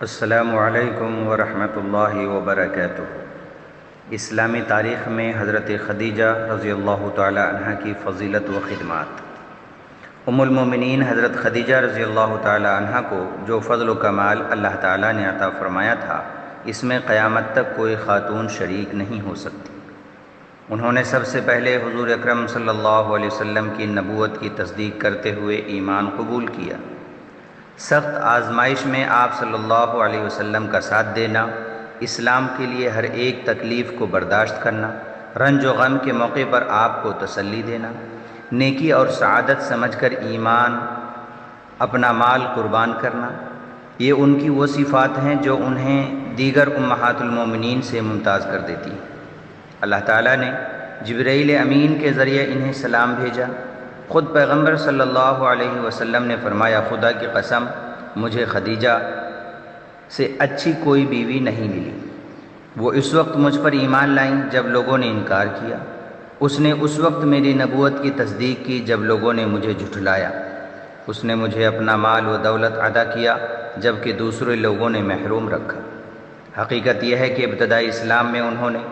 السلام علیکم ورحمۃ اللہ وبرکاتہ۔ اسلامی تاریخ میں حضرت خدیجہ رضی اللہ تعالی عنہ کی فضیلت و خدمات۔ ام المومنین حضرت خدیجہ رضی اللہ تعالی عنہ کو جو فضل و کمال اللہ تعالی نے عطا فرمایا تھا، اس میں قیامت تک کوئی خاتون شریک نہیں ہو سکتی۔ انہوں نے سب سے پہلے حضور اکرم صلی اللہ علیہ وسلم کی نبوت کی تصدیق کرتے ہوئے ایمان قبول کیا۔ سخت آزمائش میں آپ صلی اللہ علیہ وسلم کا ساتھ دینا، اسلام کے لیے ہر ایک تکلیف کو برداشت کرنا، رنج و غم کے موقع پر آپ کو تسلی دینا، نیکی اور سعادت سمجھ کر ایمان اپنا مال قربان کرنا، یہ ان کی وہ صفات ہیں جو انہیں دیگر امہات المومنین سے ممتاز کر دیتی ہیں۔ اللہ تعالیٰ نے جبرائیل امین کے ذریعے انہیں سلام بھیجا۔ خود پیغمبر صلی اللہ علیہ وسلم نے فرمایا، خدا کی قسم مجھے خدیجہ سے اچھی کوئی بیوی نہیں ملی۔ وہ اس وقت مجھ پر ایمان لائیں جب لوگوں نے انکار کیا، اس نے اس وقت میری نبوت کی تصدیق کی جب لوگوں نے مجھے جھٹلایا، اس نے مجھے اپنا مال و دولت عطا کیا جبکہ دوسرے لوگوں نے محروم رکھا۔ حقیقت یہ ہے کہ ابتدائی اسلام میں انہوں نے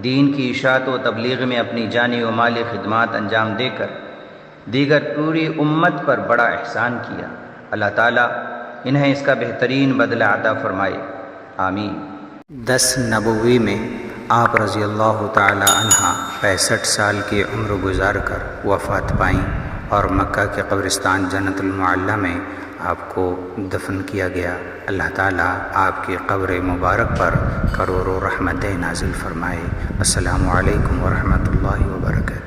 دین کی اشاعت و تبلیغ میں اپنی جانی و مالی خدمات انجام دے کر دیگر پوری امت پر بڑا احسان کیا۔ اللہ تعالیٰ انہیں اس کا بہترین بدلہ عطا فرمائے، آمین۔ 10 نبوی میں آپ رضی اللہ تعالی عنہ 65 سال کی عمر گزار کر وفات پائیں اور مکہ کے قبرستان جنت المعلی میں آپ کو دفن کیا گیا۔ اللہ تعالیٰ آپ کی قبر مبارک پر کروڑوں رحمتیں نازل فرمائے۔ السلام علیکم ورحمۃ اللہ وبرکاتہ۔